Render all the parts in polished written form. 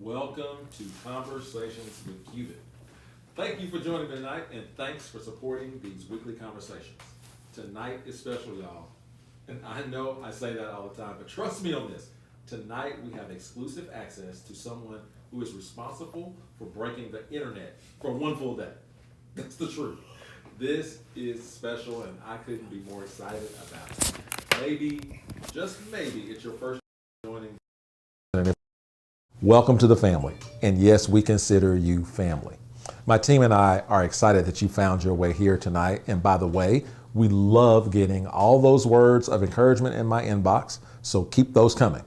Welcome to Conversations with Cupid. Thank you for joining me tonight, and thanks for supporting these weekly conversations. Tonight is special, y'all. And I know I say that all the time, but trust me on this. Tonight we have exclusive access to someone who is responsible for breaking the internet for one full day. That's the truth. This is special, and I couldn't be more excited about it. Maybe, just maybe, it's your first joining. Welcome to the family. And yes, we consider you family. My team and I are excited that you found your way here tonight. And by the way, we love getting all those words of encouragement in my inbox, so keep those coming.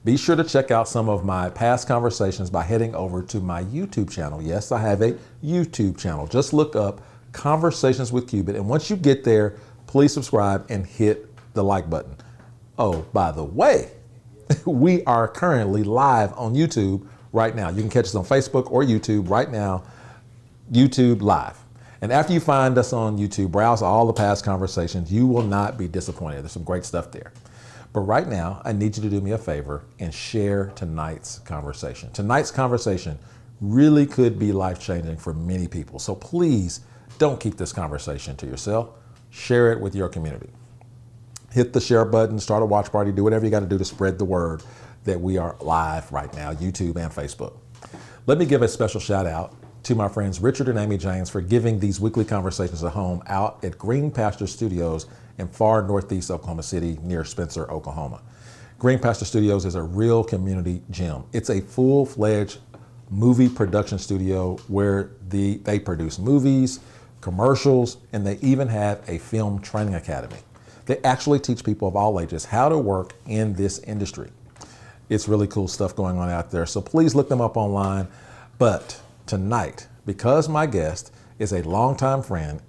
Be sure to check out some of my past conversations by heading over to my YouTube channel. Yes, I have a YouTube channel. Just look up Conversations with Cupid. And once you get there, please subscribe and hit the like button. Oh, by the way, we are currently live on YouTube right now. You can catch us on Facebook or YouTube right now, YouTube Live. And after you find us on YouTube, browse all the past conversations. You will not be disappointed. There's some great stuff there. But right now, I need you to do me a favor and share tonight's conversation. Tonight's conversation really could be life-changing for many people. So please don't keep this conversation to yourself. Share it with your community. Hit the share button, start a watch party, do whatever you got to do to spread the word that we are live right now, YouTube and Facebook. Let me give a special shout out to my friends Richard and Amy James for giving these weekly conversations a home out at Green Pasture Studios in far northeast Oklahoma City near Spencer, Oklahoma. Green Pasture Studios is a real community gem. It's a full-fledged movie production studio where they produce movies, commercials, and they even have a film training academy. They actually teach people of all ages how to work in this industry. It's really cool stuff going on out there. So please look them up online. But tonight, because my guest is a longtime friend,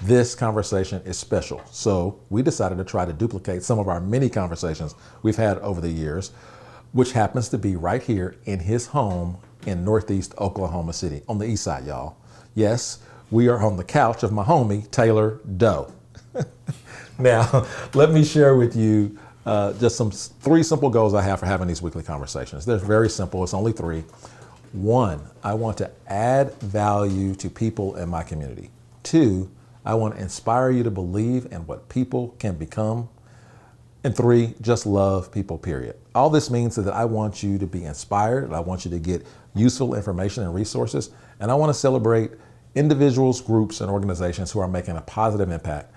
this conversation is special. So we decided to try to duplicate some of our many conversations we've had over the years, which happens to be right here in his home in northeast Oklahoma City, on the east side, y'all. Yes, we are on the couch of my homie, Taylor Doe. Now, let me share with you just three simple goals I have for having these weekly conversations. They're very simple. It's only three. One, I want to add value to people in my community. Two, I want to inspire you to believe in what people can become. And three, just love people, period. All this means that I want you to be inspired. I want you to get useful information and resources. And I want to celebrate individuals, groups, and organizations who are making a positive impact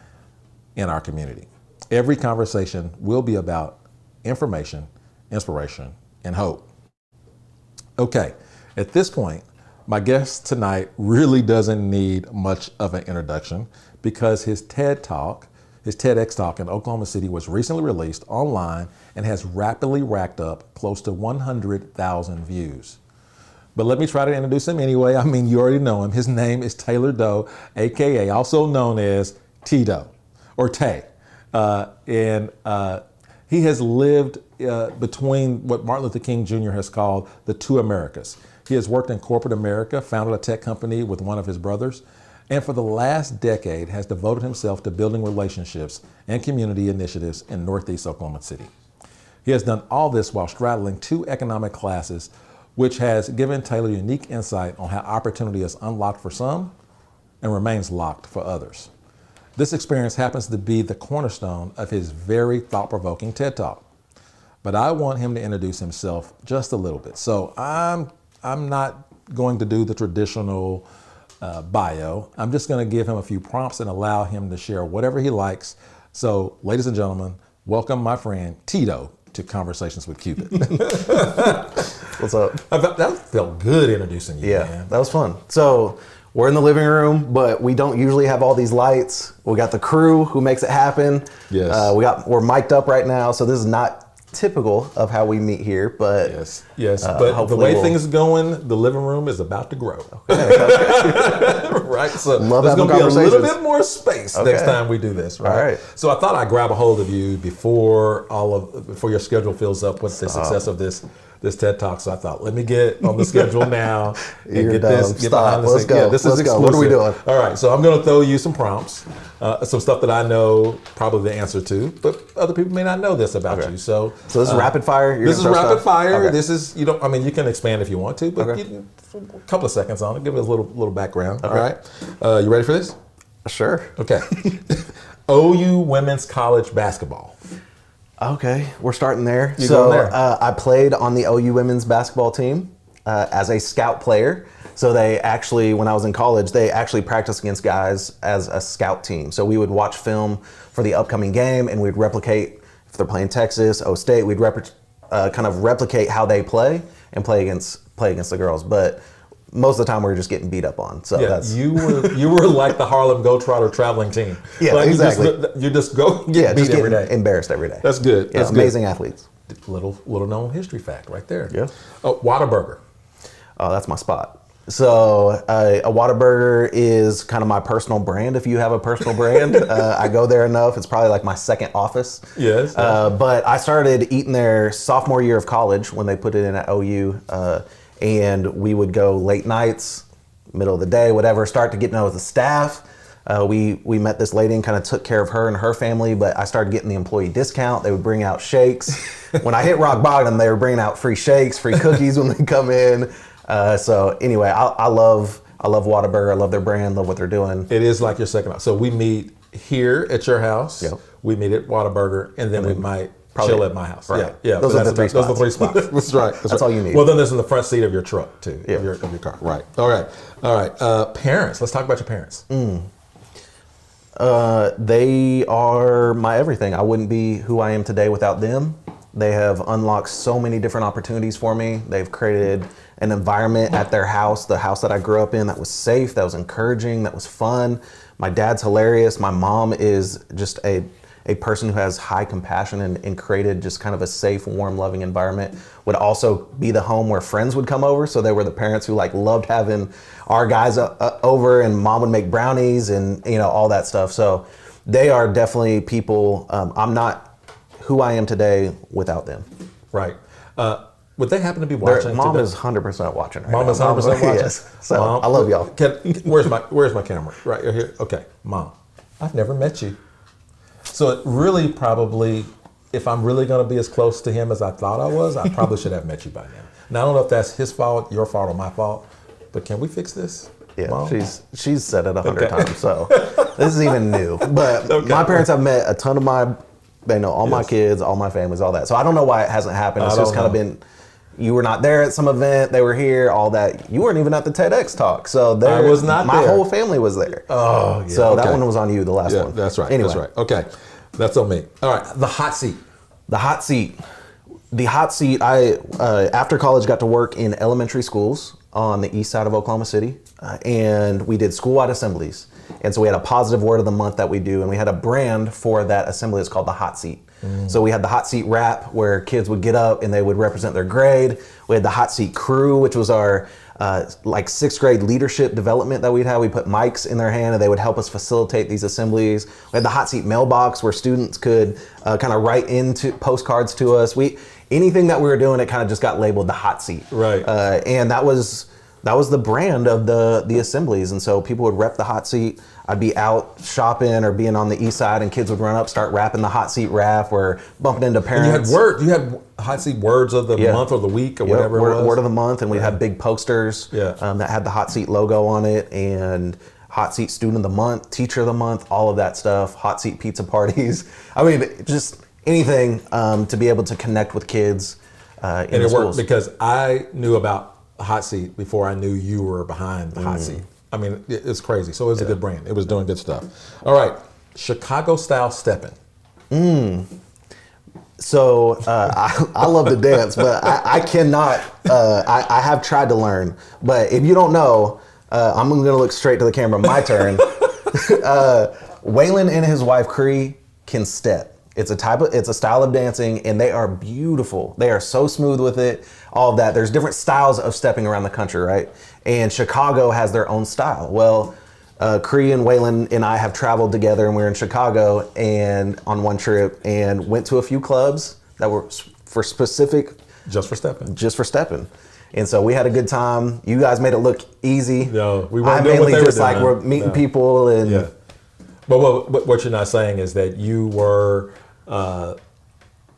in our community. Every conversation will be about information, inspiration, and hope. Okay, at this point, my guest tonight really doesn't need much of an introduction because his TEDx talk in Oklahoma City was recently released online and has rapidly racked up close to 100,000 views. But let me try to introduce him anyway. I mean, you already know him. His name is Taylor Doe, AKA also known as T-Doe. Or Tay. He has lived between what Martin Luther King Jr. has called the two Americas. He has worked in corporate America, founded a tech company with one of his brothers, and for the last decade has devoted himself to building relationships and community initiatives in northeast Oklahoma City. He has done all this while straddling two economic classes, which has given Taylor unique insight on how opportunity is unlocked for some and remains locked for others. This experience happens to be the cornerstone of his very thought-provoking TED Talk. But I want him to introduce himself just a little bit. So I'm not going to do the traditional bio. I'm just going to give him a few prompts and allow him to share whatever he likes. So, ladies and gentlemen, welcome my friend T-Doe to Conversations with Cupid. What's up? That felt good introducing you, man. That was fun. So, we're in the living room, but we don't usually have all these lights. We got the crew who makes it happen. Yes. We're mic'd up right now, so this is not typical of how we meet here, but yes. But the way things are going, the living room is about to grow. Okay. Right. So Love there's going to be a little bit more space next Okay. time we do this. Right. All right. So I thought I'd grab a hold of you before your schedule fills up with the success of this TED Talk. So I thought, let me get on the schedule now and get this. Get Stop. Let's go. Yeah, this is exclusive. What are we doing? All right. So I'm going to throw you some prompts, some stuff that I know probably the answer to, but other people may not know this about Okay. you. So this is rapid fire? This is rapid fire. Okay. This is, you can expand if you want to, but Okay. a couple of seconds on it. Give us a little background. Okay. All right. You ready for this? Sure. Okay. OU women's college basketball. Okay, we're starting there. You're going there. I played on the OU women's basketball team as a scout player. So they actually, when I was in college, they actually practiced against guys as a scout team. So we would watch film for the upcoming game, and we'd replicate, if they're playing Texas, O State, we'd kind of replicate how they play and play against the girls. But most of the time we were just getting beat up on. So that's you were like the Harlem Globetrotter traveling team. Yeah, like exactly. You just go get beat just every day. Embarrassed every day. That's good. Yeah, That's amazing good. athletes. Little known history fact right there. Yeah. Oh, Whataburger. Oh, that's my spot. So a Whataburger is kind of my personal brand. If you have a personal brand, I go there enough. It's probably like my second office. Yes. But I started eating there sophomore year of college when they put it in at OU, and we would go late nights, middle of the day, whatever. Start to get to know the staff. We met this lady and kind of took care of her and her family. But I started getting the employee discount. They would bring out shakes. When I hit rock bottom, they were bringing out free shakes, free cookies when they come in. So anyway, I love Whataburger. I love their brand. Love what they're doing. It is like your second. So we meet here at your house. Yep. We meet at Whataburger, and then we might chill at my house. Right. Yeah. Those are the three spots. Those are the three spots. That's right. That's all you need. Well, then there's in the front seat of your truck too. Yeah. Of your car. Right. All right. Parents. Let's talk about your parents. They are my everything. I wouldn't be who I am today without them. They have unlocked so many different opportunities for me. They've created an environment at their house, the house that I grew up in, that was safe, that was encouraging, that was fun. My dad's hilarious. My mom is just a person who has high compassion and created just kind of a safe, warm, loving environment. Would also be the home where friends would come over. So they were the parents who loved having our guys over, and mom would make brownies and all that stuff. So they are definitely people. I'm not who I am today without them. Right. Would they happen to be watching? Mom today? is 100% watching right Mom now. is 100% watching. Yes. So Mom, I love y'all. Where's my camera? Right here. Okay, Mom. I've never met you. So it really probably, if I'm really going to be as close to him as I thought I was, I probably should have met you by now. Now I don't know if that's his fault, your fault, or my fault, but can we fix this? Yeah, Mom? she's said it 100 times, so this is even new. But my parents have met a ton of they know all my kids, all my families, all that. So I don't know why it hasn't happened. It's just kind of been, you were not there at some event, they were here, all that. You weren't even at the TEDx talk. So I was not my there. whole family was there. Oh, yeah. So that one was on you, the last one. That's right. Anyway. That's right. Okay. That's on me. All right. The hot seat. The hot seat. The hot seat, I, after college, got to work in elementary schools on the east side of Oklahoma City, and we did school-wide assemblies. And so we had a positive word of the month that we do, and we had a brand for that assembly. It's called the hot seat. So we had the hot seat rap, where kids would get up and they would represent their grade. We had the hot seat crew, which was our sixth grade leadership development that we'd have. We put mics in their hand and they would help us facilitate these assemblies. We had the hot seat mailbox, where students could kind of write into postcards to us. Anything that we were doing, it kind of just got labeled the hot seat. Right. And that was the brand of the assemblies. And so people would rep the hot seat. I'd be out shopping or being on the east side, and kids would run up, start rapping the hot seat rap, or bumping into parents. And you had hot seat words of the month or the week or whatever it was. Word of the month, and we'd have big posters that had the hot seat logo on it, and hot seat student of the month, teacher of the month, all of that stuff, hot seat pizza parties. I mean, just anything to be able to connect with kids in And the it schools. worked because I knew about the hot seat before I knew you were behind the hot seat. I mean, it's crazy. So it was a good brand. It was doing good stuff. All right. Chicago style stepping. So I love to dance, but I cannot. I have tried to learn, but if you don't know, I'm going to look straight to the camera. My turn. Waylon and his wife Cree can step. It's a style of dancing, and they are beautiful. They are so smooth with it. All of that. There's different styles of stepping around the country, right? And Chicago has their own style. Well, Cree and Waylon and I have traveled together, and we were in Chicago and on one trip, and went to a few clubs that were for specific. Just for stepping. And so we had a good time. You guys made it look easy. No, we weren't I doing what mainly they were just doing. we're meeting people and. Yeah. But what you're not saying is that you were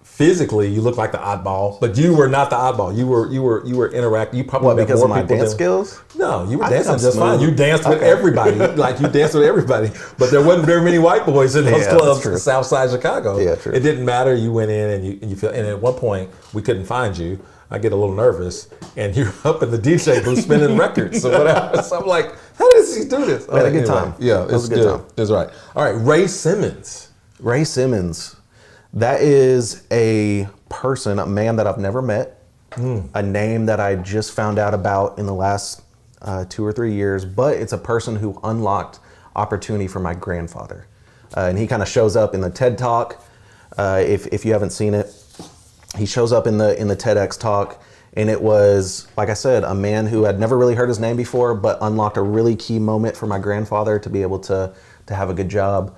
Physically, you look like the oddball, but you were not the oddball. You were interacting. You probably What, met because more of my people dance than- skills? No, you were I think dancing I'm just fine. smooth. You danced with everybody, like you danced with everybody. But there wasn't very many white boys in those Yeah, that's clubs true. in South Side Chicago. Yeah, true. It didn't matter. You went in and you feel. And at one point, we couldn't find you. I get a little nervous, and you're up in the DJ booth spinning records or whatever. So I'm like, how does he do this? We had a good time. Yeah, It was it's a good good. time. It's right. All right, Ray Simmons. Ray Simmons. That is a person, a man that I've never met, a name that I just found out about in the last 2 or 3 years, but it's a person who unlocked opportunity for my grandfather. And he kind of shows up in the TED Talk. If you haven't seen it, he shows up in the TEDx talk, and it was, like I said, a man who had never really heard his name before, but unlocked a really key moment for my grandfather to be able to have a good job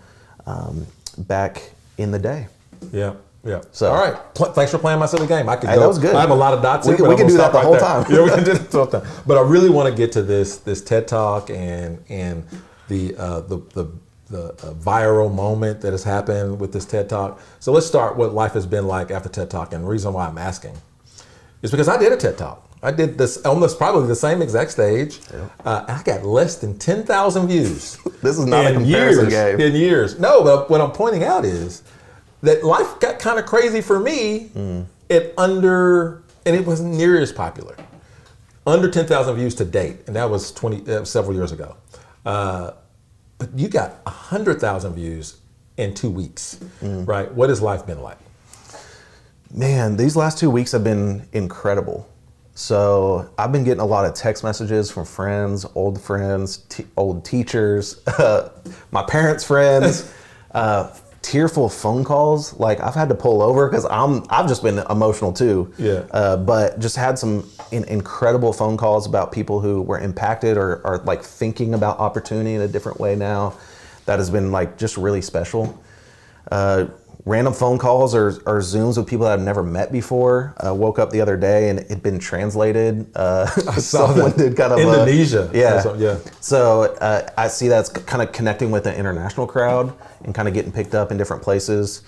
back in the day. Yeah, yeah. So- all right. Thanks for playing my silly game. I could Hey, go. that was good. I have a lot of dots. We here, can- but we I'm can gonna do that stop the right whole there. time. Yeah, we can do that the whole time. But I really want to get to this TED Talk and the viral moment that has happened with this TED Talk. So let's start what life has been like after TED Talk. And the reason why I'm asking is because I did a TED Talk. I did this almost probably the same exact stage. And I got less than 10,000 views. This is not a in comparison years, game. In years. No, but what I'm pointing out is that life got kind of crazy for me and it wasn't near as popular. Under 10,000 views to date, and that was several years ago. But you got 100,000 views in 2 weeks, right? What has life been like? Man, these last 2 weeks have been incredible. So I've been getting a lot of text messages from friends, old teachers, my parents' friends, tearful phone calls. Like I've had to pull over because I've just been emotional too. Yeah. But just had some incredible phone calls about people who were impacted or are like thinking about opportunity in a different way now. That has been like just really special. Random phone calls or Zooms with people that I've never met before. Woke up the other day and it'd been translated. Someone did kind of Indonesia. Yeah. So I see that's kind of connecting with an international crowd and kind of getting picked up in different places.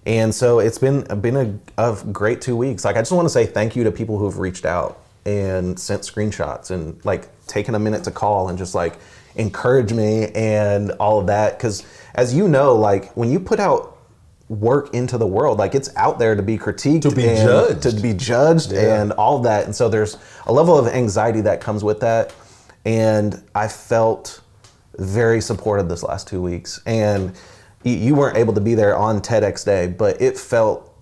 And so it's been a great 2 weeks. Like I just want to say thank you to people who have reached out and sent screenshots and like taken a minute to call and just like encourage me and all of that. Because as you know, like when you put out work into the world, like it's out there to be critiqued, to be judged and all of that. And so there's a level of anxiety that comes with that. And I felt very supported this last 2 weeks. And you weren't able to be there on TEDx Day, but it felt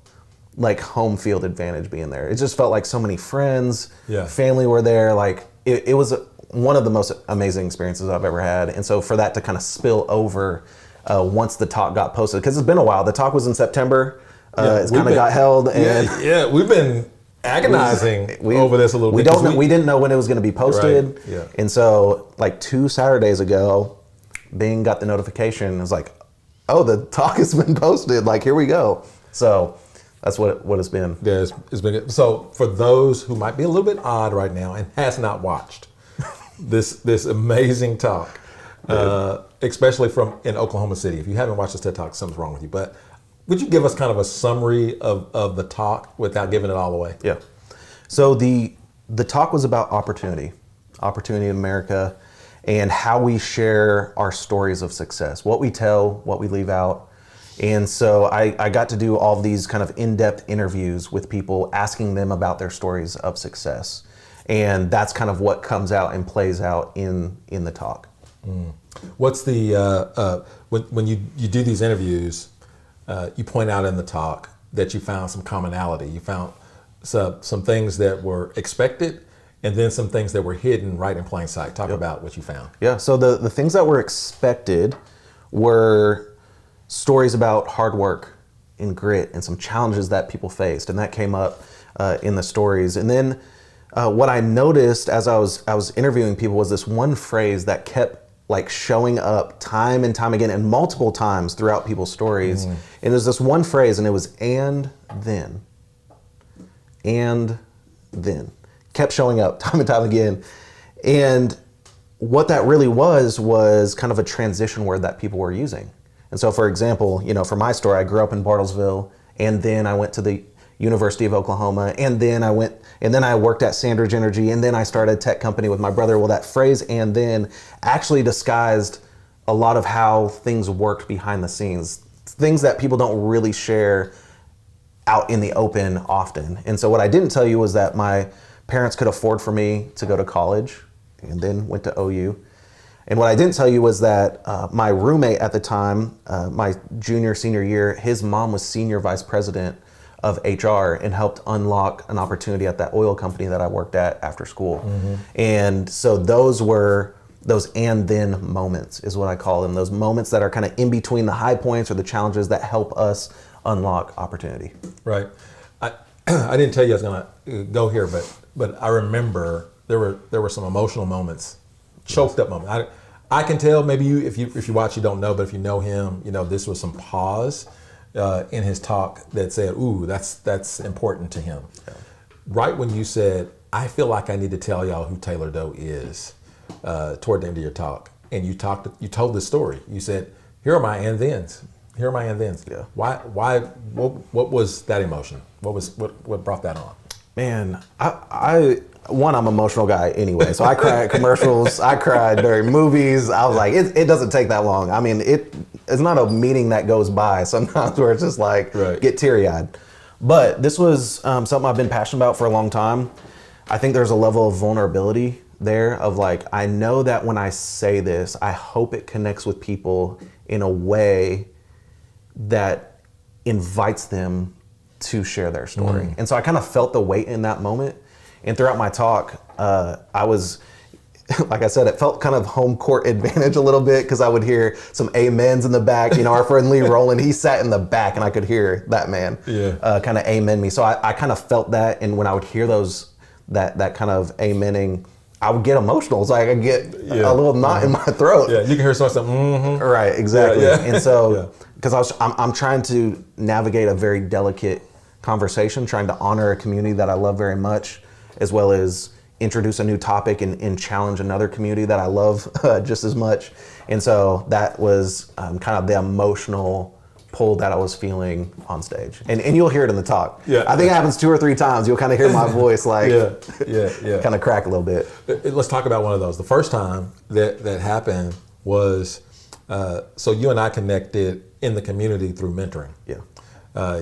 like home field advantage being there. It just felt like so many friends, family were there. Like it was one of the most amazing experiences I've ever had. And so for that to kind of spill over once the talk got posted, because it's been a while. The talk was in September. It's kind of got held. And we've been agonizing over this a little bit. We didn't know when it was going to be posted. Right, yeah. And so like 2 Saturdays ago, Bing got the notification. It was like, oh, the talk has been posted. Like, here we go. So that's what it's been. Yeah, it's been good. So for those who might be a little bit odd right now and has not watched this amazing talk, especially from in Oklahoma City. If you haven't watched this TED Talk, something's wrong with you. But would you give us kind of a summary of the talk without giving it all away? Yeah. So the talk was about opportunity in America, and how we share our stories of success, what we tell, what we leave out. And so I got to do all of these kind of in-depth interviews with people, asking them about their stories of success. And that's kind of what comes out and plays out in the talk. What's the when you do these interviews, you point out in the talk that you found some commonality. You found some things that were expected, and then some things that were hidden right in plain sight. Talk about what you found. Yeah. So the things that were expected were stories about hard work and grit and some challenges that people faced, and that came up in the stories. And then what I noticed as I was interviewing people was this one phrase that kept like showing up time and time again and multiple times throughout people's stories. And there's this one phrase, and it was and then. Kept showing up time and time again. And what that really was kind of a transition word that people were using. And so, for example, for my story, I grew up in Bartlesville, and then I went to the University of Oklahoma, and then I worked at Sandridge Energy, and then I started a tech company with my brother. Well, that phrase "and then" actually disguised a lot of how things worked behind the scenes, things that people don't really share out in the open often. And so what I didn't tell you was that my parents could afford for me to go to college, and then went to OU. And what I didn't tell you was that my roommate at the time, my senior year, his mom was senior vice president of HR and helped unlock an opportunity at that oil company that I worked at after school. And so those were those "and then" moments is what I call them. Those moments that are kind of in between the high points or the challenges that help us unlock opportunity. Right. I didn't tell you I was going to go here, but I remember there were some emotional moments, choked up moments. I can tell, maybe you, if you watch, you don't know, but if you know him, this was some pause in his talk that said, "Ooh, that's important to him." Yeah. Right when you said, "I feel like I need to tell y'all who Taylor Doe is," toward the end of your talk, and you told this story. You said, "Here are my and thens. Here are my and thens." Yeah. Why? What was that emotion? What brought that on? Man, I'm an emotional guy anyway, so I cry at commercials. I cried during movies. I was like, it doesn't take that long. I mean, it's not a meeting that goes by sometimes where it's just like, right, get teary-eyed. But this was something I've been passionate about for a long time. I think there's a level of vulnerability there of like, I know that when I say this, I hope it connects with people in a way that invites them to share their story. And so I kind of felt the weight in that moment. And throughout my talk, I was, like I said, it felt kind of home court advantage a little bit because I would hear some amens in the back. Our friend Lee Rowland, he sat in the back and I could hear that man kind of amen me. So I kind of felt that. And when I would hear that kind of amening, I would get emotional. It's like I get a little knot in my throat. Yeah, you can hear someone say, Right, exactly. Yeah. And so, because I'm trying to navigate a very delicate conversation, trying to honor a community that I love very much, as well as introduce a new topic and challenge another community that I love just as much. And so that was kind of the emotional pull that I was feeling on stage. And you'll hear it in the talk. Yeah. I think it happens 2 or 3 times. You'll kind of hear my voice like kind of crack a little bit. Let's talk about one of those. The first time that happened was, so you and I connected in the community through mentoring. Yeah.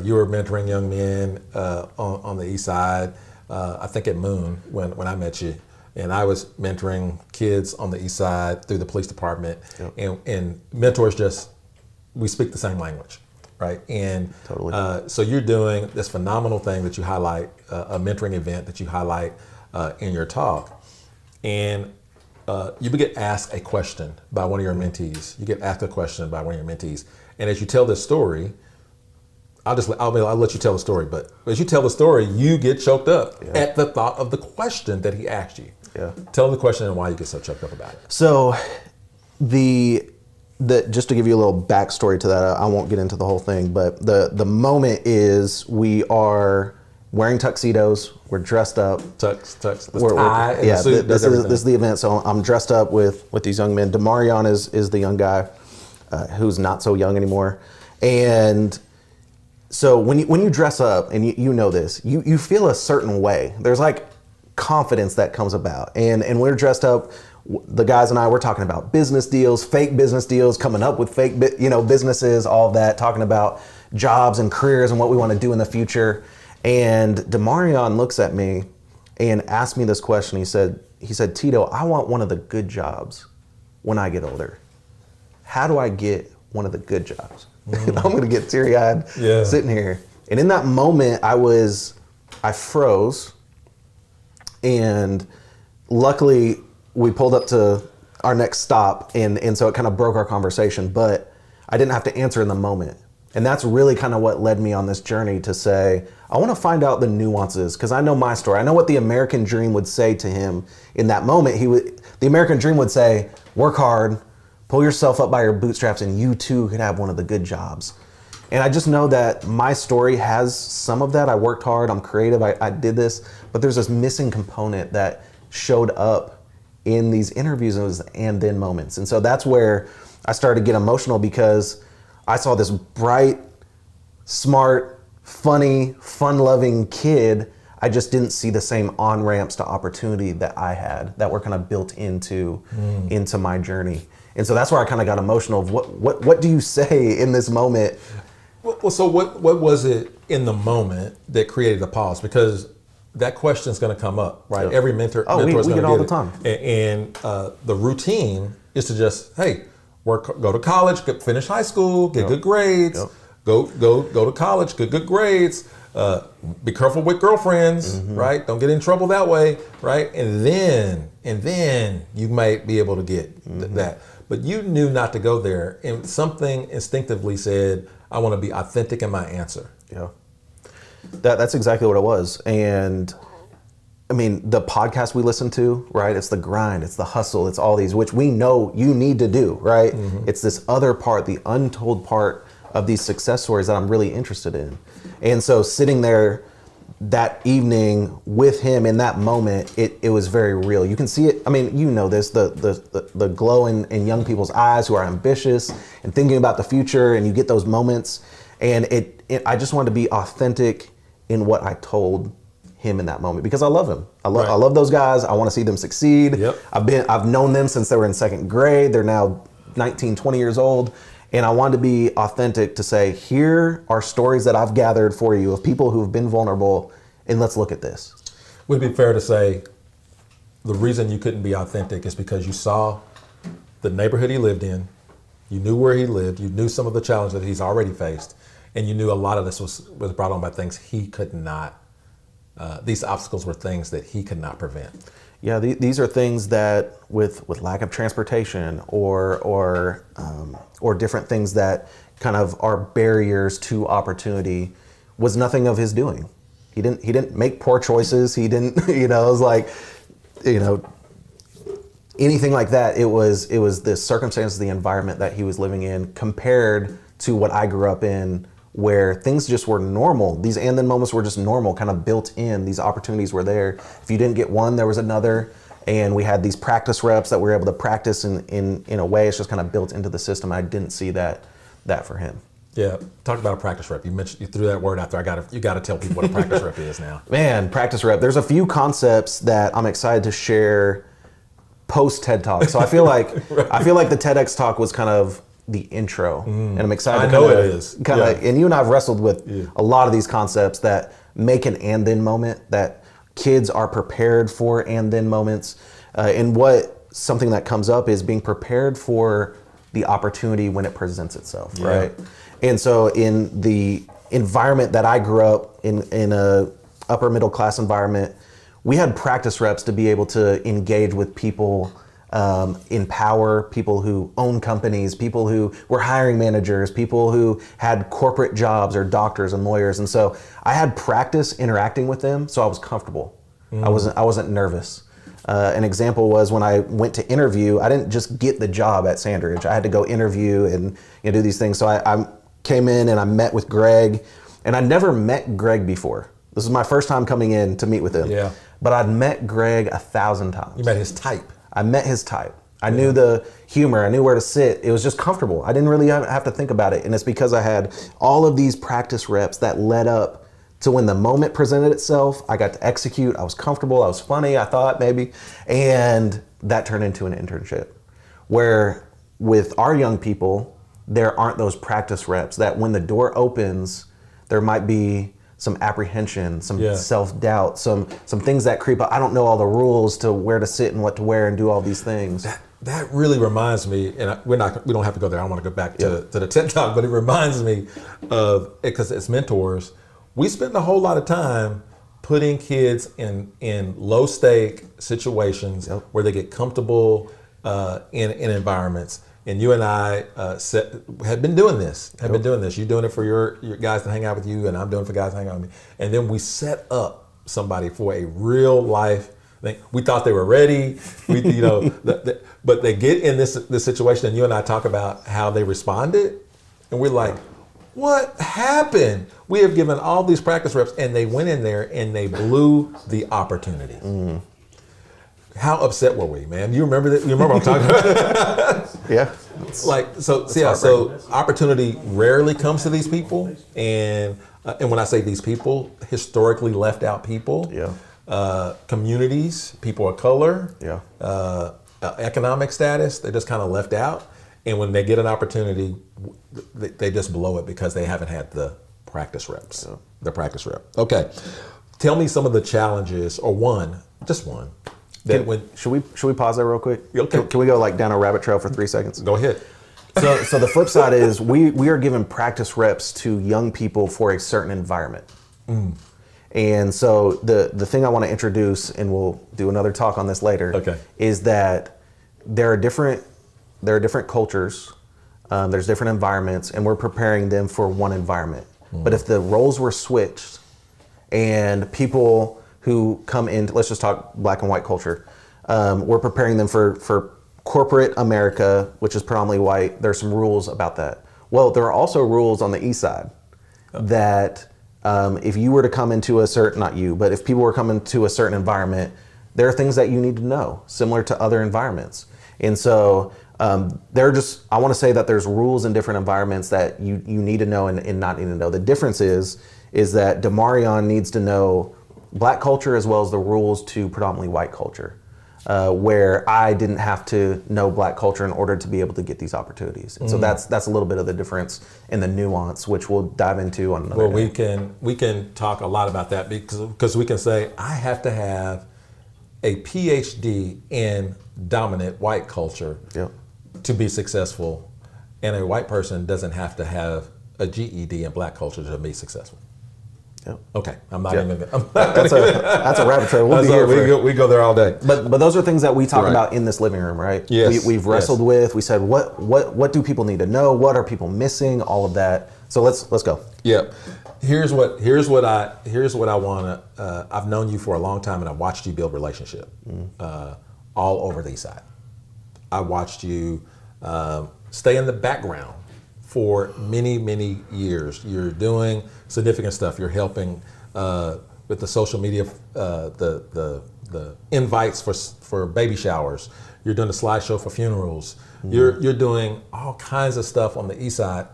You were mentoring young men on the east side, I think at Moon when I met you. And I was mentoring kids on the east side through the police department. Yep. And mentors we speak the same language, right? And totally. So you're doing this phenomenal thing that you highlight, a mentoring event that you highlight in your talk. And you get asked a question by one of your mentees. You get asked a question by one of your mentees. And as you tell this story, I'll let you tell the story, but as you tell the story, you get choked up at the thought of the question that he asked you. Yeah. Tell him the question and why you get so choked up about it. So just to give you a little backstory to that, I won't get into the whole thing, but the moment is we are wearing tuxedos, we're dressed up. Tux. This is the event. So I'm dressed up with these young men. Demarion is the young guy who's not so young anymore. And so when you dress up, and you know this, you feel a certain way. There's like confidence that comes about. And we're dressed up, the guys and I, we're talking about business deals, fake business deals, coming up with fake businesses, all of that, talking about jobs and careers and what we want to do in the future. And Demarion looks at me and asked me this question. He said, "Tito, I want one of the good jobs when I get older. How do I get one of the good jobs?" I'm going to get teary-eyed sitting here. And in that moment, I froze. And luckily, we pulled up to our next stop. And so it kind of broke our conversation. But I didn't have to answer in the moment. And that's really kind of what led me on this journey to say, I want to find out the nuances, because I know my story. I know what the American dream would say to him in that moment. The American dream would say, work hard, pull yourself up by your bootstraps, and you too could have one of the good jobs. And I just know that my story has some of that. I worked hard, I'm creative, I did this, but there's this missing component that showed up in these interviews and then moments. And so that's where I started to get emotional, because I saw this bright, smart, funny, fun-loving kid. I just didn't see the same on-ramps to opportunity that I had that were kind of built into my journey. And so that's where I kind of got emotional of what do you say in this moment? Well, so what was it in the moment that created the pause? Because that question is going to come up, right? Yeah. Every mentor is we going to get get all the it. time. And the routine is to just, hey, go to college, finish high school, get good grades, go to college, get good grades. Be careful with girlfriends, right? Don't get in trouble that way, right? And then you might be able to get that. But you knew not to go there, and something instinctively said, I want to be authentic in my answer. Yeah. That's exactly what it was. And I mean, the podcast we listen to, right? It's the grind, it's the hustle, it's all these, which we know you need to do, right? It's this other part, the untold part of these success stories that I'm really interested in. And so sitting there that evening with him in that moment, it was very real. You can see it. I mean, you know this, the glow in young people's eyes who are ambitious and thinking about the future, and you get those moments. And I just wanted to be authentic in what I told him in that moment because I love him. I love those guys. I want to see them succeed. Yep. I've known them since they were in second grade. They're now 19, 20 years old. And I wanted to be authentic to say, here are stories that I've gathered for you of people who've been vulnerable, and let's look at this. Would it be fair to say the reason you couldn't be authentic is because you saw the neighborhood he lived in, you knew where he lived, you knew some of the challenges that he's already faced, and you knew a lot of this was brought on by things he could not, these obstacles were things that he could not prevent. Yeah, these are things that with lack of transportation or different things that kind of are barriers to opportunity was nothing of his doing. He didn't make poor choices. He didn't, it was like, anything like that. It was the circumstances, the environment that he was living in compared to what I grew up in, where things just were normal. These and then moments were just normal, kind of built in. These opportunities were there. If you didn't get one, there was another. And we had these practice reps that we were able to practice in a way. It's just kind of built into the system. I didn't see that for him. Yeah, talk about a practice rep. You threw that word out there. You got to tell people what a practice rep is now. Man, practice rep. There's a few concepts that I'm excited to share post TED Talk. So I feel like the TEDx talk was kind of the intro, and I'm excited. I know it is. And you and I have wrestled with a lot of these concepts that make an and then moment, that kids are prepared for and then moments. And something that comes up is being prepared for the opportunity when it presents itself, right? And so in the environment that I grew up in a upper middle class environment, we had practice reps to be able to engage with people in power, people who own companies, people who were hiring managers, people who had corporate jobs or doctors and lawyers. And so I had practice interacting with them, so I was comfortable. I wasn't nervous. An example was when I went to interview, I didn't just get the job at Sandridge. I had to go interview and do these things. So I came in and I met with Greg, and I never met Greg before. This is my first time coming in to meet with him. Yeah. But I'd met Greg 1,000 times. You met his type. I met his type. I knew the humor. I knew where to sit. It was just comfortable. I didn't really have to think about it. And it's because I had all of these practice reps that led up to when the moment presented itself. I got to execute. I was comfortable. I was funny, I thought maybe. And that turned into an internship. Where with our young people, there aren't those practice reps that when the door opens, there might be some apprehension, some self-doubt, some things that creep up. I don't know all the rules to where to sit and what to wear and do all these things. That really reminds me, and we don't have to go there. I want to go back to the TED Talk, but it reminds me of, because as mentors, we spend a whole lot of time putting kids in low stake situations where they get comfortable in environments. And you and I have been doing this. Been doing this. You're doing it for your guys to hang out with you, and I'm doing it for guys to hang out with me. And then we set up somebody for a real life thing. We thought they were ready. But they get in this situation, and you and I talk about how they responded, and we're like, what happened? We have given all these practice reps, and they went in there and they blew the opportunity. how upset were we, man? You remember that? You remember what I'm talking about? Yeah. So opportunity rarely comes to these people, and when I say these people, historically left out people, communities, people of color, economic status, they're just kind of left out. And when they get an opportunity, they just blow it because they haven't had the practice reps. The practice rep. Okay, tell me some of the challenges, or just one. Should we pause there real quick? Okay. Can we go like down a rabbit trail for 3 seconds? Go ahead. So the flip side is we are giving practice reps to young people for a certain environment. And so the thing I want to introduce, and we'll do another talk on this later, is that there are different cultures, there's different environments, and we're preparing them for one environment. But if the roles were switched and people who come in, let's just talk black and white culture, we're preparing them for corporate America, which is predominantly white. There's some rules about that. Well, there are also rules on the east side that if you were to come into if people were coming to a certain environment, there are things that you need to know, similar to other environments. And so I want to say that there's rules in different environments that you need to know and not need to know. The difference is that Demarion needs to know black culture as well as the rules to predominantly white culture, where I didn't have to know black culture in order to be able to get these opportunities. And so that's a little bit of the difference in the nuance, which we'll dive into on another day. We can talk a lot about that because we can say I have to have a PhD in dominant white culture to be successful, and a white person doesn't have to have a GED in black culture to be successful. Okay, I'm not even. That's a rabbit trail. We'll be here. We go there all day. But those are things that we talk about in this living room, right? Yes. We've wrestled with. We said what do people need to know? What are people missing? All of that. So let's go. Yeah. Here's what I want to. I've known you for a long time, and I've watched you build relationship all over the east side. I watched you stay in the background for many, many years. You're doing significant stuff. You're helping with the social media, the invites for baby showers. You're doing the slideshow for funerals. You're doing all kinds of stuff on the east side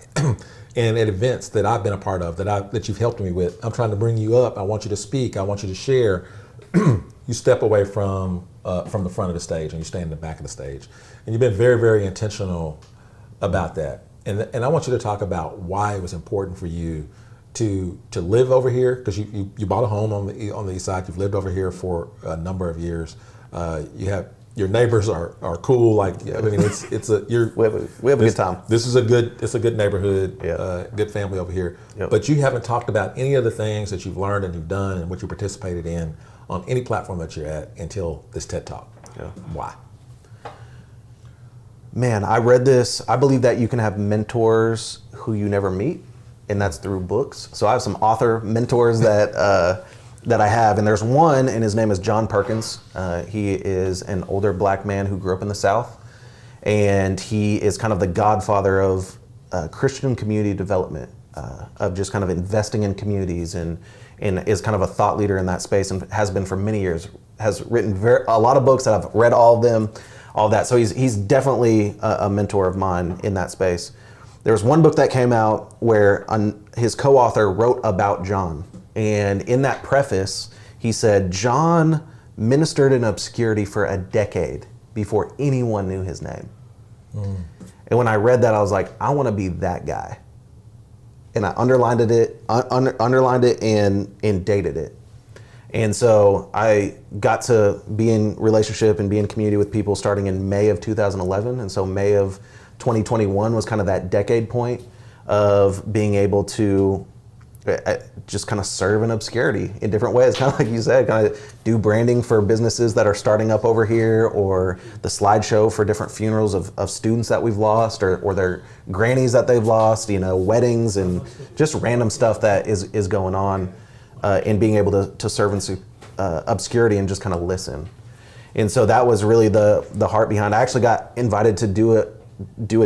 and at events that I've been a part of that you've helped me with. I'm trying to bring you up. I want you to speak. I want you to share. You step away from the front of the stage and you stay in the back of the stage. And you've been very, very intentional about that. And I want you to talk about why it was important for you to live over here, because you bought a home on the east side. You've lived over here for a number of years. Your neighbors are cool. We have a good time. This is a good neighborhood, good family over here. Yep. But you haven't talked about any of the things that you've learned and you've done and what you participated in on any platform that you're at until this TED Talk. Yeah. Why? Man, I read this. I believe that you can have mentors who you never meet, and that's through books. So I have some author mentors that I have, and there's one, and his name is John Perkins. He is an older black man who grew up in the South, and he is kind of the godfather of Christian community development, of just kind of investing in communities, and is kind of a thought leader in that space, and has been for many years. Has written a lot of books that I've read all of them. All that. So he's definitely a mentor of mine in that space. There was one book that came out where his co-author wrote about John. And in that preface, he said, John ministered in obscurity for a decade before anyone knew his name. And when I read that, I was like, I want to be that guy. And I underlined it and dated it. And so I got to be in relationship and be in community with people starting in May of 2011. And so May of 2021 was kind of that decade point of being able to just kind of serve in obscurity in different ways. Kind of like you said, kind of do branding for businesses that are starting up over here, or the slideshow for different funerals of students that we've lost, or their grannies that they've lost, weddings, and just random stuff that is going on. And being able to serve in obscurity and just kind of listen. And so that was really the heart behind it. I actually got invited to do a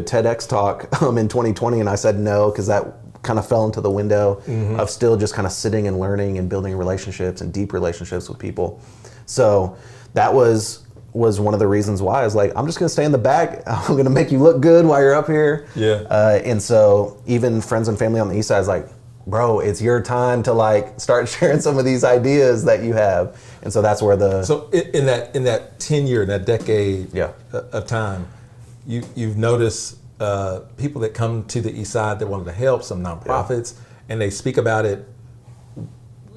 TEDx talk in 2020, and I said no, because that kind of fell into the window of still just kind of sitting and learning and building relationships and deep relationships with people. So that was was one of the reasons why. I was like, I'm just going to stay in the back. I'm going to make you look good while you're up here. Yeah. And so even friends and family on the east side is like, bro, it's your time to like start sharing some of these ideas that you have. And so that's where So in that tenure, in that decade Yeah. of time, you've noticed people that come to the east side that wanted to help, some nonprofits, and they speak about it.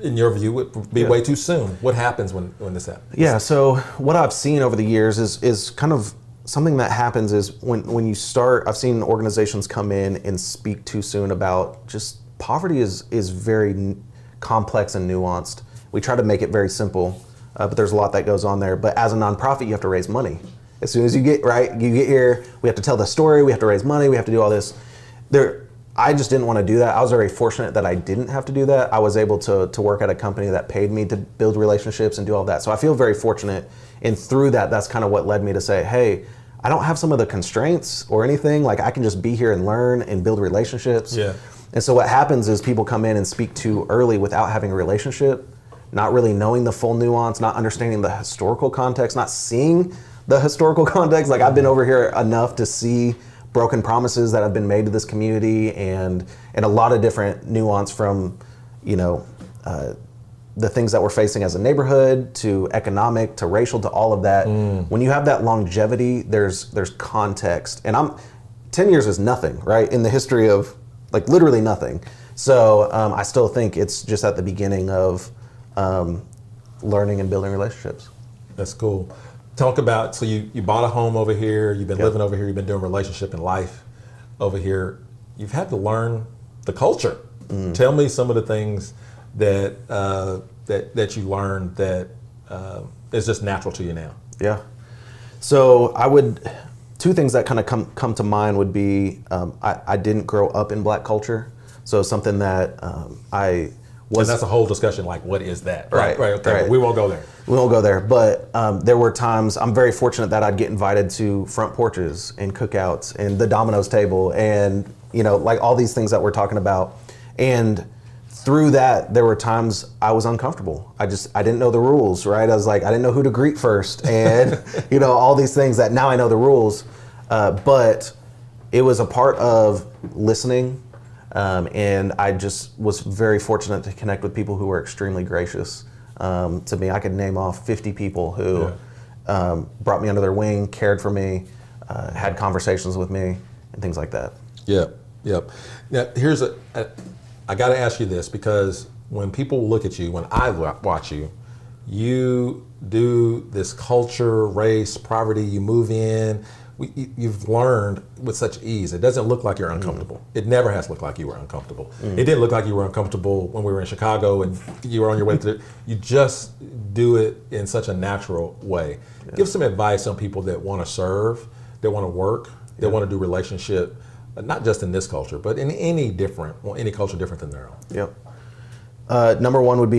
In your view, it would be way too soon. What happens when this happens? Yeah, so what I've seen over the years is kind of something that happens is when you start, I've seen organizations come in and speak too soon about just poverty is very complex and nuanced. We try to make it very simple, but there's a lot that goes on there. But as a nonprofit, you have to raise money. As soon as you get here, we have to tell the story, we have to raise money, we have to do all this. I just didn't want to do that. I was very fortunate that I didn't have to do that. I was able to work at a company that paid me to build relationships and do all that. So I feel very fortunate. And through that, that's kind of what led me to say, hey, I don't have some of the constraints or anything. Like I can just be here and learn and build relationships. Yeah. And so what happens is people come in and speak too early without having a relationship, not really knowing the full nuance, not understanding the historical context, not seeing the historical context. Like I've been over here enough to see broken promises that have been made to this community and a lot of different nuance from, the things that we're facing as a neighborhood to economic to racial to all of that. When you have that longevity, there's context. And 10 years is nothing, right? In the history of like literally nothing. So I still think it's just at the beginning of learning and building relationships. That's cool. Talk about, so you bought a home over here, you've been living over here, you've been doing relationship and life over here. You've had to learn the culture. Tell me some of the things that you learned that is just natural to you now. Yeah. So two things that kind of come to mind would be, I didn't grow up in Black culture. So something that I was. And that's a whole discussion, like what is that? Right. Okay. Right. We won't go there. We won't go there, but there were times I'm very fortunate that I'd get invited to front porches and cookouts and the Domino's table and, like all these things that we're talking about. And through that, there were times I was uncomfortable. I didn't know the rules, right? I was like, I didn't know who to greet first and, all these things that now I know the rules. But it was a part of listening. And I just was very fortunate to connect with people who were extremely gracious to me. I could name off 50 people who brought me under their wing, cared for me, had conversations with me, and things like that. Yep. Now, I got to ask you this, because when people look at you, when I watch you, you do this culture, race, poverty, you move in. You've learned with such ease. It doesn't look like you're uncomfortable. It never has looked like you were uncomfortable. It didn't look like you were uncomfortable when we were in Chicago and you were on your way to you just do it in such a natural way. Yeah. Give some advice on people that want to serve, that want to work, that want to do relationship, not just in this culture, but in any culture different than their own. Yep. Number one would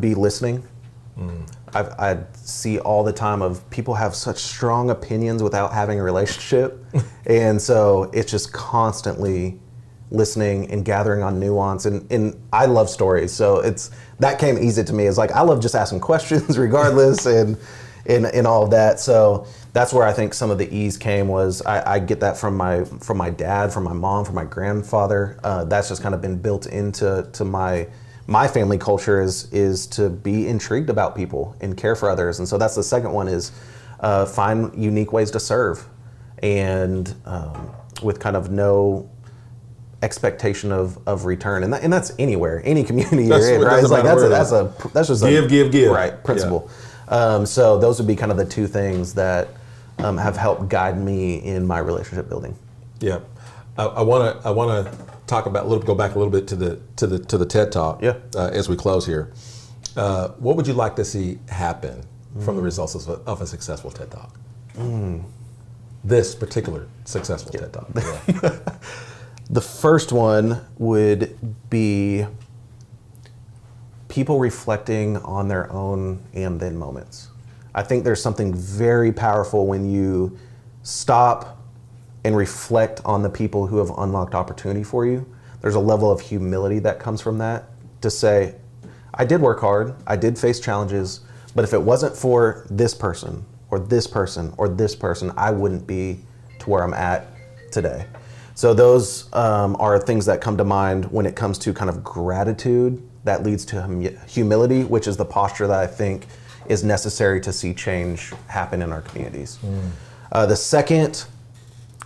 be listening. I see all the time of people have such strong opinions without having a relationship. And so it's just constantly listening and gathering on nuance. And I love stories. So that came easy to me. It's like, I love just asking questions regardless and all of that. So that's where I think some of the ease came was I get that from my dad, from my mom, from my grandfather. That's just kind of been built into my family culture is to be intrigued about people and care for others. And so that's the second one is find unique ways to serve and with kind of no expectation of return. And that's anywhere, any community you're in, right? It's like that's just give. Right, principle. Yeah. So those would be kind of the two things that have helped guide me in my relationship building. Yeah. I want to go back a little bit to the TED Talk. Yeah. As we close here, what would you like to see happen from the results of a successful TED Talk? This particular successful TED Talk. Yeah. The first one would be people reflecting on their own and then moments. I think there's something very powerful when you stop and reflect on the people who have unlocked opportunity for you. There's a level of humility that comes from that to say, I did work hard, I did face challenges, but if it wasn't for this person or this person or this person, I wouldn't be to where I'm at today. So those are things that come to mind when it comes to kind of gratitude that leads to humility, which is the posture that I think is necessary to see change happen in our communities. The second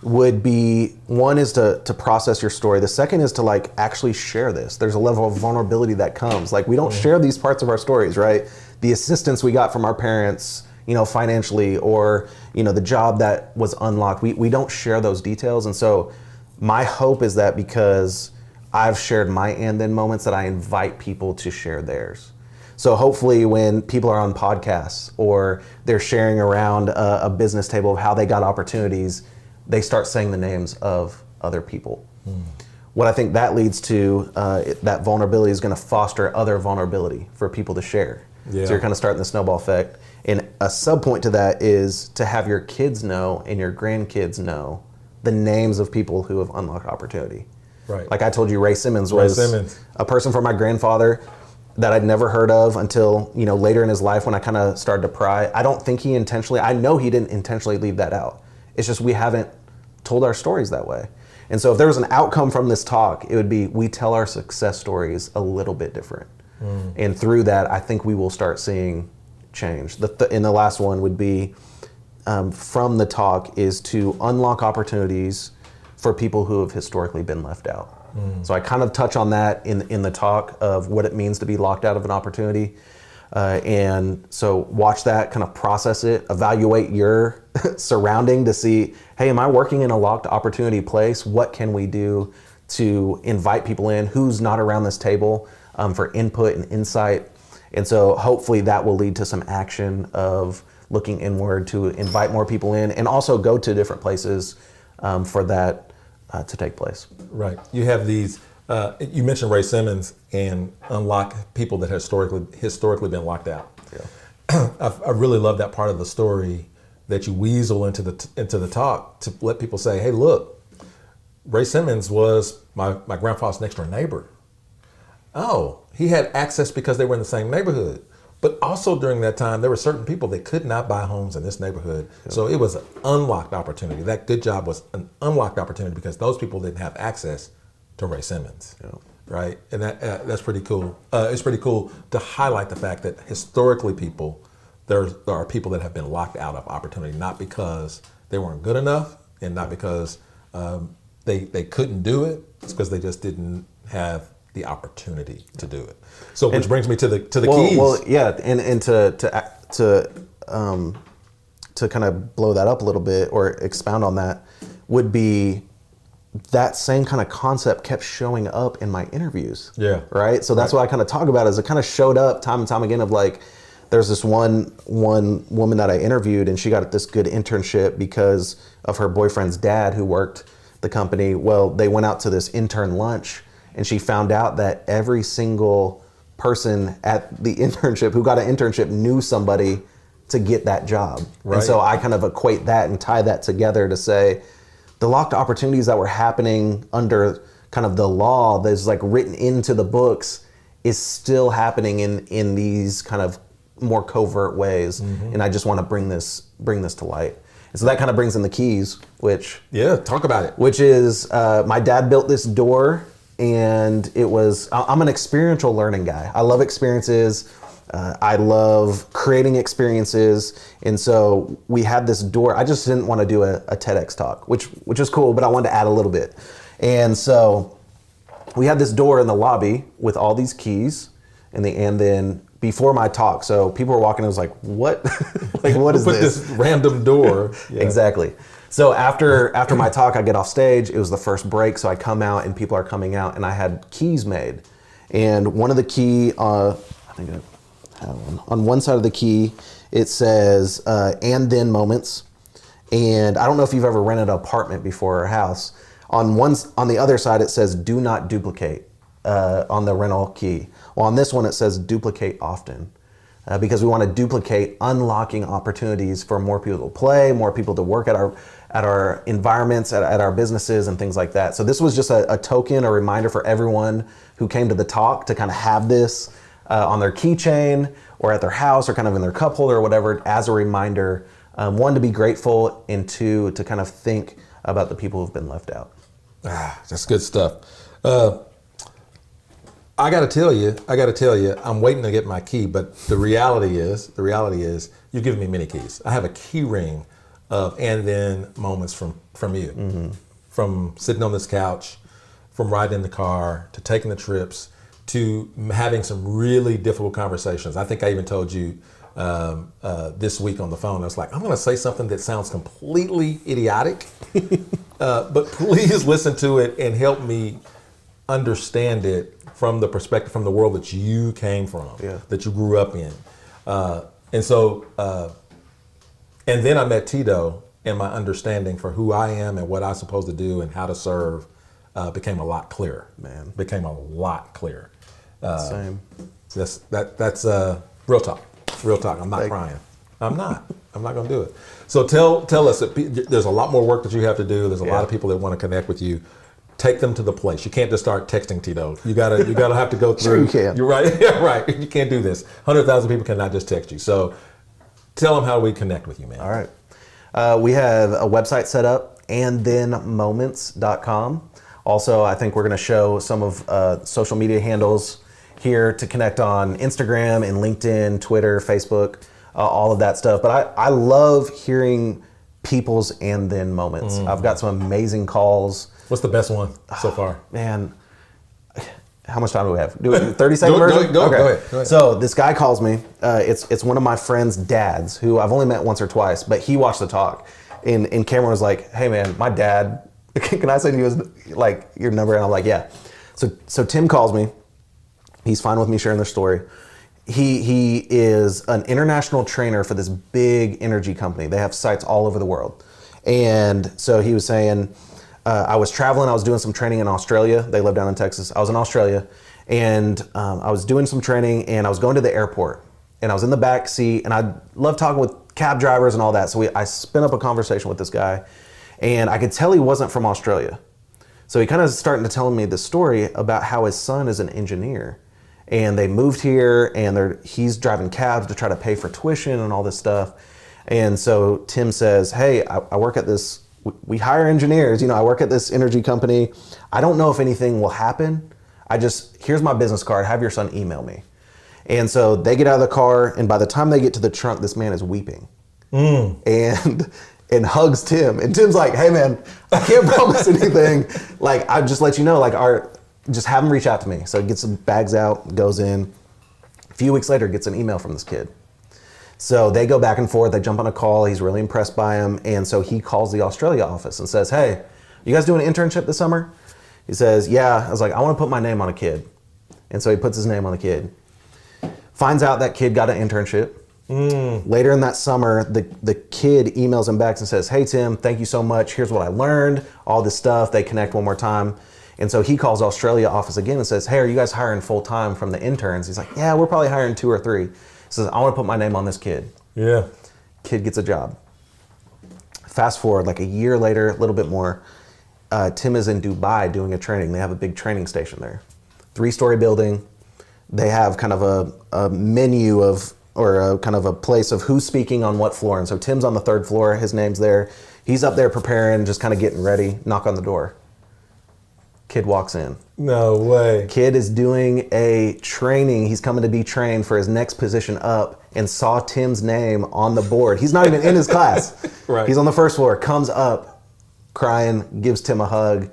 would be, one is to process your story. The second is to like actually share this. There's a level of vulnerability that comes. Like we don't share these parts of our stories, right? The assistance we got from our parents, financially, or, the job that was unlocked. We don't share those details. And so my hope is that because I've shared my and then moments, that I invite people to share theirs. So hopefully when people are on podcasts or they're sharing around a business table of how they got opportunities, they start saying the names of other people. What I think that leads to, that vulnerability is going to foster other vulnerability for people to share. Yeah. So you're kind of starting the snowball effect. And a sub point to that is to have your kids know and your grandkids know the names of people who have unlocked opportunity. Right. Like I told you, Ray Simmons was a person from my grandfather that I'd never heard of until, later in his life when I kind of started to pry. I don't think I know he didn't intentionally leave that out. It's just we haven't told our stories that way. And so if there was an outcome from this talk, it would be we tell our success stories a little bit different. And through that, I think we will start seeing change. And the last one would be from the talk is to unlock opportunities for people who have historically been left out. So I kind of touch on that in the talk of what it means to be locked out of an opportunity. And so watch that, kind of process it, evaluate your surrounding to see, hey, am I working in a locked opportunity place? What can we do to invite people in? Who's not around this table for input and insight? And so hopefully that will lead to some action of looking inward to invite more people in and also go to different places for that to take place. Right. You have these, you mentioned Ray Simmons and unlock people that historically been locked out. Yeah. I really love that part of the story that you weasel into the talk to let people say, hey, look, Ray Simmons was my grandfather's next door neighbor. Oh, he had access because they were in the same neighborhood. But also during that time, there were certain people that could not buy homes in this neighborhood. Yeah. So it was an unlocked opportunity. That good job was an unlocked opportunity because those people didn't have access to Ray Simmons. Yeah. Right? And that's pretty cool. It's pretty cool to highlight the fact that historically there are people that have been locked out of opportunity, not because they weren't good enough and not because they couldn't do it. It's because they just didn't have the opportunity to do it. So, which brings me to the keys. Well, yeah, and to kind of blow that up a little bit or expound on that would be that same kind of concept kept showing up in my interviews. Yeah. Right. So that's what I kind of talk about is it kind of showed up time and time again of like, there's this one woman that I interviewed and she got this good internship because of her boyfriend's dad who worked the company. Well, they went out to this intern lunch. And she found out that every single person at the internship who got an internship knew somebody to get that job. Right. And so I kind of equate that and tie that together to say the locked opportunities that were happening under kind of the law that's like written into the books is still happening in these kind of more covert ways. Mm-hmm. And I just want to bring this to light. And so that kind of brings in the keys, which... Yeah, talk about it. Which is my dad built this door. And I'm an experiential learning guy. I love experiences. I love creating experiences. And so we had this door. I just didn't want to do a TEDx talk, which is cool, but I wanted to add a little bit. And so we had this door in the lobby with all these keys and then before my talk. So people were walking and I was like, what? Like, what is this? This random door. Yeah. Exactly. So after my talk, I get off stage. It was the first break, so I come out and people are coming out, and I had keys made. And one of the key, I think I have one. On one side of the key, it says "and then moments." And I don't know if you've ever rented an apartment before or a house. On the other side, it says "do not duplicate" on the rental key. Well, on this one, it says "duplicate often." Because we want to duplicate unlocking opportunities for more people to play, more people to work at our environments, at our businesses and things like that. So this was just a token, a reminder for everyone who came to the talk to kind of have this on their keychain or at their house or kind of in their cup holder or whatever as a reminder one, to be grateful, and two, to kind of think about the people who've been left out. That's good stuff. I got to tell you, I'm waiting to get my key, but the reality is, you're giving me many keys. I have a key ring of and then moments from you, from sitting on this couch, from riding in the car, to taking the trips, to having some really difficult conversations. I think I even told you this week on the phone, I was like, I'm going to say something that sounds completely idiotic, but please listen to it and help me understand it from the perspective, from the world that you came from, that you grew up in. And then I met Tito, and my understanding for who I am and what I'm supposed to do and how to serve became a lot clearer. Became a lot clearer. Same. That's real talk. Real talk. I'm not crying. I'm not going to do it. So tell us that there's a lot more work that you have to do. There's a lot of people that want to connect with you. Take them to the place. You can't just start texting Tito. You gotta have to go through. Sure you can. You're right. Yeah, right. You can't do this. 100,000 people cannot just text you. So tell them how we connect with you, man. All right. We have a website set up, andthenmoments.com. Also, I think we're going to show some of social media handles here to connect on Instagram and LinkedIn, Twitter, Facebook, all of that stuff. But I love hearing people's and then moments. I've got some amazing calls. What's the best one so far? Man, how much time do we have? Do it 30-second version? Go ahead. So this guy calls me. It's one of my friend's dads who I've only met once or twice, but he watched the talk. And Cameron was like, hey man, my dad, can I send you your number? And I'm like, yeah. So Tim calls me. He's fine with me sharing their story. He is an international trainer for this big energy company. They have sites all over the world. And so he was saying, I was traveling, I was doing some training in Australia. They live down in Texas. I was in Australia, and I was doing some training, and I was going to the airport, and I was in the back seat, and I love talking with cab drivers and all that. So I spin up a conversation with this guy, and I could tell he wasn't from Australia. So he kind of starting to tell me this story about how his son is an engineer, and they moved here, and he's driving cabs to try to pay for tuition and all this stuff. And so Tim says, hey, I work at this, we hire engineers, I work at this energy company. I don't know if anything will happen. Here's my business card, have your son email me. And so they get out of the car, and by the time they get to the trunk, this man is weeping and hugs Tim. And Tim's like, hey man, I can't promise anything. I'll just let you know, just have him reach out to me. So he gets some bags out, goes in. A few weeks later, gets an email from this kid. So they go back and forth, they jump on a call, he's really impressed by him, and so he calls the Australia office and says, hey, you guys doing an internship this summer? He says, yeah. I was like, I want to put my name on a kid. And so he puts his name on the kid. Finds out that kid got an internship. Later in that summer, the kid emails him back and says, hey Tim, thank you so much, here's what I learned, all this stuff. They connect one more time. And so he calls Australia office again and says, hey, are you guys hiring full time from the interns? He's like, yeah, we're probably hiring 2 or 3. Says, I want to put my name on this kid. Yeah. Kid gets a job. Fast forward a year later, a little bit more, Tim is in Dubai doing a training. They have a big training station there. 3-story building. They have kind of a menu or kind of a place of who's speaking on what floor. And so Tim's on the 3rd floor, his name's there. He's up there preparing, just kind of getting ready, knock on the door. Kid walks in. No way. Kid is doing a training. He's coming to be trained for his next position up, and saw Tim's name on the board. He's not even in his class. Right. He's on the 1st floor, comes up crying, gives Tim a hug.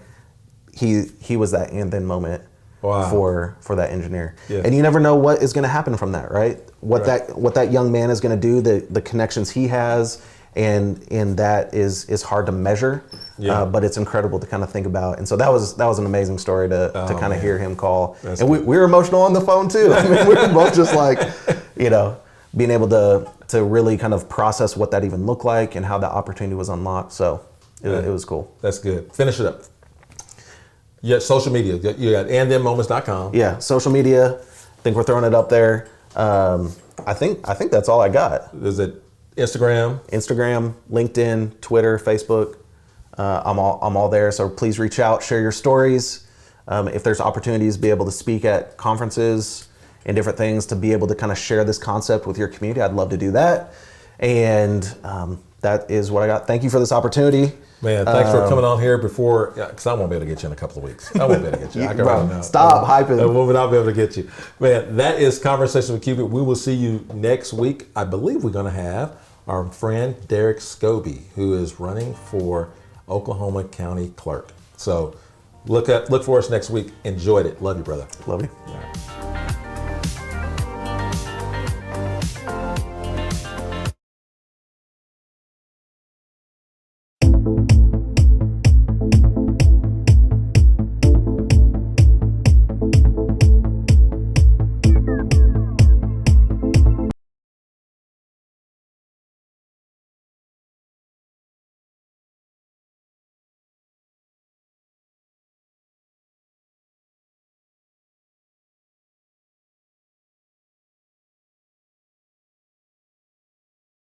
He was that and then moment for that engineer. Yeah. And you never know what is going to happen from that, right? What that young man is going to do, the connections he has, and that is hard to measure. Yeah. But it's incredible to kind of think about. And so that was an amazing story to kind of hear him call. That's and we were emotional on the phone too. I mean, we were both just being able to really kind of process what that even looked like and how that opportunity was unlocked. So it was cool. That's good. Finish it up. Yeah, social media. You got andthenmoments.com. Yeah, social media. I think we're throwing it up there. I think that's all I got. Is it Instagram, LinkedIn, Twitter, Facebook? I'm all there. So please reach out, share your stories. If there's opportunities to be able to speak at conferences and different things, to be able to kind of share this concept with your community, I'd love to do that. And that is what I got. Thank you for this opportunity. Man, thanks for coming on here before, because I won't be able to get you in a couple of weeks. I won't be able to get you. I can Bro, right now. stop hyping. I will not be able to get you. Man, that is Conversation with Cupid. We will see you next week. I believe we're going to have our friend Derek Scobie, who is running for Oklahoma County Clerk. So look for us next week. Enjoyed it. Love you, brother. Love you.